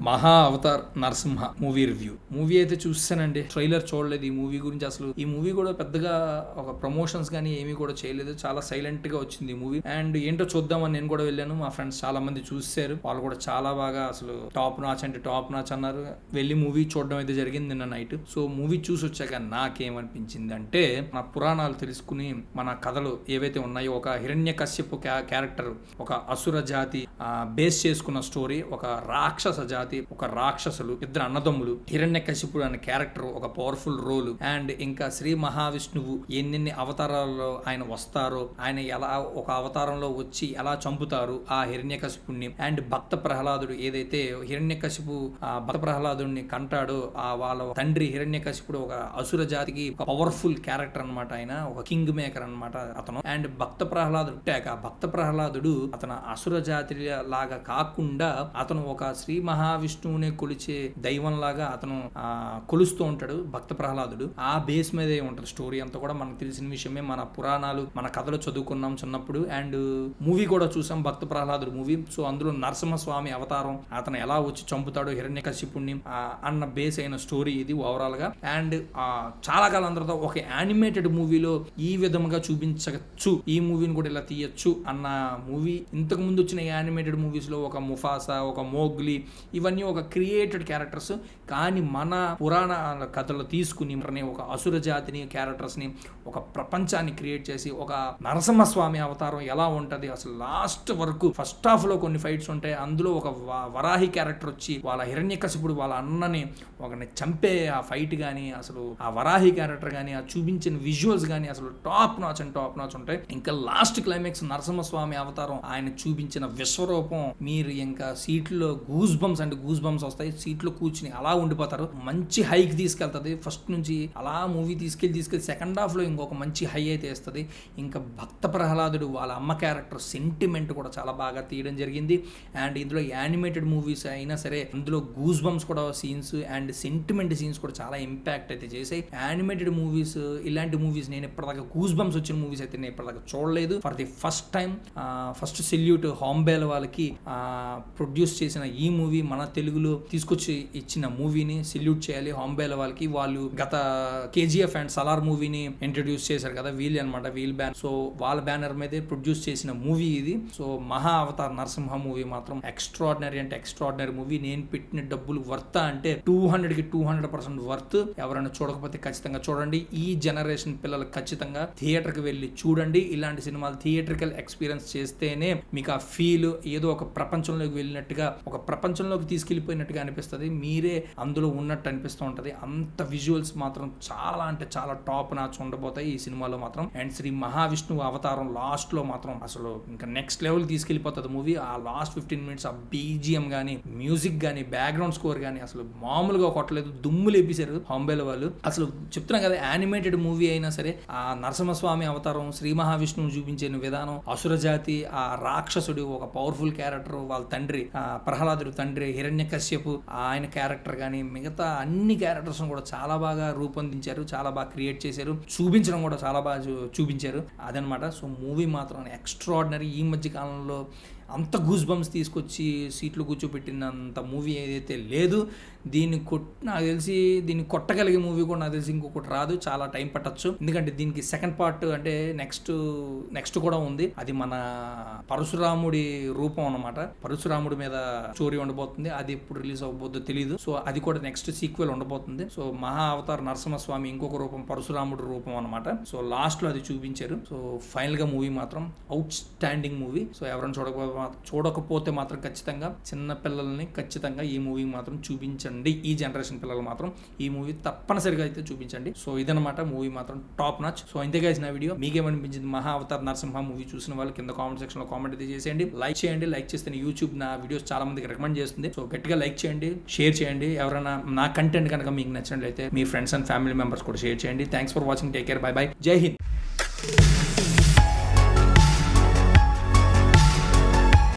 మహా Avatar Narasimha movie review. Movie అయితే చూసానండి, ట్రైలర్ చూడలేదు. ఈ మూవీ గురించి అసలు ఈ మూవీ కూడా పెద్దగా ఒక ప్రమోషన్స్ కానీ ఏమీ కూడా చేయలేదు, చాలా సైలెంట్ గా వచ్చింది ఈ మూవీ. అండ్ ఏంటో చూద్దామని నేను కూడా వెళ్ళాను, మా ఫ్రెండ్స్ చాలా మంది చూసారు, వాళ్ళు కూడా చాలా బాగా అసలు టాప్ నాచ్ అంటే టాప్ నాచ్ అన్నారు. వెళ్ళి మూవీ చూడడం అయితే జరిగింది నిన్న నైట్. సో మూవీ చూసి వచ్చాక నాకేమనిపించింది అంటే, మన పురాణాలు తెలుసుకుని మన కథలు ఏవైతే ఉన్నాయో, ఒక హిరణ్యకశ్యపు క్యారెక్టర్, ఒక అసుర జాతి బేస్ చేసుకున్న స్టోరీ, ఒక రాక్షస జాతి, ఒక రాక్షసులు, ఇద్దరు అన్నదమ్ములు, హిరణ్యకశిపుడు అనే క్యారెక్టర్ ఒక పవర్ఫుల్ రోల్. అండ్ ఇంకా శ్రీ మహావిష్ణువు ఎన్నెన్ని అవతారాల్లో ఆయన వస్తారో, ఆయన ఎలా ఒక అవతారంలో వచ్చి ఎలా చంపుతారు ఆ హిరణ్యకశిపుణ్ణి. అండ్ భక్త ప్రహ్లాదుడు ఏదైతే హిరణ్యకశిపు భక్త ప్రహ్లాదుడిని కంటాడో, ఆ వాళ్ళ తండ్రి హిరణ్యకశిపుడు ఒక అసుర జాతికి ఒక పవర్ఫుల్ క్యారెక్టర్ అనమాట, ఆయన ఒక కింగ్ మేకర్ అనమాట అతను. అండ్ భక్త ప్రహ్లాదుడు భక్త ప్రహ్లాదుడు అతను అసుర జాతి లాగా కాకుండా అతను ఒక శ్రీ మహావిష్ణువుని కొలిచే దైవం లాగా అతను కొలుస్తూ ఉంటాడు భక్త ప్రహ్లాదుడు. ఆ బేస్ మీదే ఉంటుంది స్టోరీ అంతా కూడా. మనకు తెలిసిన విషయమే, మన పురాణాలు మన కథలు చదువుకున్నాం చిన్నప్పుడు. అండ్ మూవీ కూడా చూసాం, భక్త ప్రహ్లాదుడు మూవీ. సో అందులో నరసింహస్వామి అవతారం, అతను ఎలా వచ్చి చంపుతాడు హిరణ్యకశిపుణ్ణి అన్న బేస్ అయిన స్టోరీ ఇది ఓవరాల్ గా. అండ్ చాలా కాలం తర్వాత ఒక యానిమేటెడ్ మూవీలో ఈ విధంగా చూపించవచ్చు, ఈ మూవీని కూడా ఇలా తీయచ్చు అన్న మూవీ. ఇంతకు ముందు వచ్చిన యానిమేటెడ్ మూవీస్ లో ఒక ముఫాసా, ఒక మోగ్లీ, ఇవన్నీ ఒక క్రియేటెడ్ క్యారెక్టర్స్. కానీ మన పురాణ కథలు తీసుకుని ఒక అసుర జాతిని, క్యారెక్టర్స్ ని, ఒక ప్రపంచాన్ని క్రియేట్ చేసి, ఒక నరసింహస్వామి అవతారం ఎలా ఉంటది అసలు లాస్ట్ వరకు. ఫస్ట్ హాఫ్ లో కొన్ని ఫైట్స్ ఉంటాయి, అందులో ఒక వరాహి క్యారెక్టర్ వచ్చి వాళ్ళ హిరణ్యకశిపుడు వాళ్ళ అన్నని ఒకని చంపే ఆ ఫైట్ కానీ, అసలు ఆ వరాహి క్యారెక్టర్ కానీ, ఆ చూపించిన విజువల్స్ కానీ అసలు top notch and top notch ఉంటాయి. ఇంకా లాస్ట్ క్లైమాక్స్ నరసింహస్వామి అవతారం ఆయన చూపించిన విశ్వరూపం, మీరు ఇంకా సీట్లో గూస్ బంప్స్ వస్తాయి, సీట్లో కూర్చుని అలా ఉండిపోతారు. మంచి హైక్ తీసుకెళ్తుంది ఫస్ట్ నుంచి, అలా మూవీ తీసుకెళ్లి సెకండ్ హాఫ్ లో ఇంకొక మంచి హై అయితే వేస్తుంది. ఇంకా భక్త ప్రహ్లాదుడు వాళ్ళ అమ్మ క్యారెక్టర్ సెంటిమెంట్ కూడా చాలా బాగా తీయడం జరిగింది. అండ్ ఇందులో యానిమేటెడ్ మూవీస్ అయినా సరే అందులో గూస్ బంప్స్ కూడా సీన్స్ అండ్ సెంటిమెంట్ సీన్స్ కూడా చాలా ఇంపాక్ట్ అయితే చేసాయి. యానిమేటెడ్ మూవీస్, ఇలాంటి మూవీస్ నేను ఇప్పటిదాకా గూస్ బంప్స్ వచ్చిన మూవీస్ అయితే నేను ఇప్పటిదాకా చూడలేదు. For the first time first salute హాంబేల్ వాళ్ళకి ప్రొడ్యూస్ చేసిన ఈ మూవీ, మన తెలుగులో తీసుకొచ్చి ఇచ్చిన మూవీని సెల్యూట్ చేయాలి హాంబేల వాళ్ళకి. వాళ్ళు గత కేజీఎఫ్ అండ్ సలార్ మూవీని ఇంట్రడ్యూస్ చేశారు కదా, వీల్ అనమాట, వీల్ బ్యాన్. సో వాళ్ళ బ్యానర్ మీదే ప్రొడ్యూస్ చేసిన మూవీ ఇది. సో మహా అవతార్ నరసింహ మూవీ మాత్రం ఎక్స్ట్రాడినరీ అంటే ఎక్స్ట్రాడినరీ మూవీ. నేను పెట్టిన డబ్బులు వర్త్ అంటే 200కి 200% వర్త్. ఎవరైనా చూడకపోతే ఖచ్చితంగా చూడండి. ఈ జనరేషన్ పిల్లలు ఖచ్చితంగా థియేటర్కి వెళ్ళి చూడండి. ఇలాంటి సినిమాలు థియేటర్కల్ ఎక్స్పీరియన్స్ చేస్తేనే మీకు ఆ ఫీల్ ఏదో ఒక ప్రపంచంలోకి వెళ్ళినట్టుగా, ఒక ప్రపంచంలోకి తీసుకెళ్లిపోయినట్టుగా అనిపిస్తుంది, మీరే అందులో ఉన్నట్టు అనిపిస్తూ ఉంటది. అంత విజువల్స్ మాత్రం చాలా అంటే చాలా టాప్ నాచ్ ఉండబోతాయి ఈ సినిమాలో మాత్రం. అండ్ శ్రీ మహావిష్ణువు అవతారం లాస్ట్ లో మాత్రం అసలు ఇంకా నెక్స్ట్ లెవెల్ తీసుకెళ్లిపోతుంది మూవీ. ఆ లాస్ట్ 15 minutes ఆ బీజిఎం గానీ, మ్యూజిక్ గానీ, బ్యాక్గ్రౌండ్ స్కోర్ గానీ అసలు మామూలుగా కొట్టలేదు, దుమ్ము లేపేశారు హాంబేల వాళ్ళు. అసలు చెప్తున్నాం కదా, యానిమేటెడ్ మూవీ అయినా సరే ఆ నరసింహస్వామి అవతారం, శ్రీ మహావిష్ణువు చూపించిన విధానం, అసుర జాతి, ఆ రాక్షసుడు ఒక పవర్ఫుల్ క్యారెక్టర్, వాళ్ళ తండ్రి ప్రహ్లాదుడు తండ్రి హిరణ్యకశ్యపు ఆయన క్యారెక్టర్ కానీ, మిగతా అన్ని క్యారెక్టర్స్ కూడా చాలా బాగా రూపొందించారు, చాలా బాగా క్రియేట్ చేశారు, చూపించడం కూడా చాలా బాగా చూపించారు అదనమాట. సో మూవీ మాత్రం ఎక్స్ట్రాడినరీ. ఈ మధ్య కాలంలో అంత గూస్ బంప్స్ తీసుకొచ్చి సీట్లు కూర్చోపెట్టినంత మూవీ ఏదైతే లేదు. నాకు తెలిసి దీన్ని కొట్టగలిగే మూవీ కూడా నాకు తెలిసి ఇంకొకటి రాదు, చాలా టైం పట్టచ్చు. ఎందుకంటే దీనికి సెకండ్ పార్ట్ అంటే నెక్స్ట్ కూడా ఉంది. అది మన పరశురాముడి రూపం అనమాట, పరశురాముడి మీద స్టోరీ ఉండబోతుంది. అది ఎప్పుడు రిలీజ్ అవ్వబోద్దో తెలియదు. సో అది కూడా నెక్స్ట్ సీక్వెల్ ఉండబోతుంది. సో మహా అవతార్ నరసింహస్వామి ఇంకొక రూపం, పరశురాముడి రూపం అనమాట. సో లాస్ట్ లో అది చూపించారు. సో ఫైనల్ గా మూవీ మాత్రం అవుట్ స్టాండింగ్ మూవీ. సో ఎవరైనా చూడకపోతే మాత్రం ఖచ్చితంగా చిన్న పిల్లల్ని ఖచ్చితంగా ఈ మూవీ మాత్రం చూపించండి. ఈ జనరేషన్ పిల్లలు మాత్రం ఈ మూవీ తప్పనిసరిగా అయితే చూపించండి. సో ఇదనమాట మూవీ మాత్రం టాప్ నాచ్. సో ఇంతగా ఇచ్చిన వీడియో మీకేమనిపించింది మహా అవతార్ నరసింహ మూవీ చూసిన వాళ్ళు కింద కామెంట్ సెక్షన్ లో కామెంట్ అయితే చేసేయండి. లైక్ చేయండి. లైక్ చేస్తే యూట్యూబ్ నా వీడియోస్ చాలా మందికి రికమెండ్ చేస్తుంది. సో గట్టిగా లైక్ చేయండి, షేర్ చేయండి. ఎవరైనా నా కంటెంట్ కనుక మీకు నచ్చినట్లయితే మీ ఫ్రెండ్స్ అండ్ ఫ్యామిలీ మెంబర్స్ కూడా షేర్ చేయండి. Thanks for watching. Take care. By by. జై హింద్.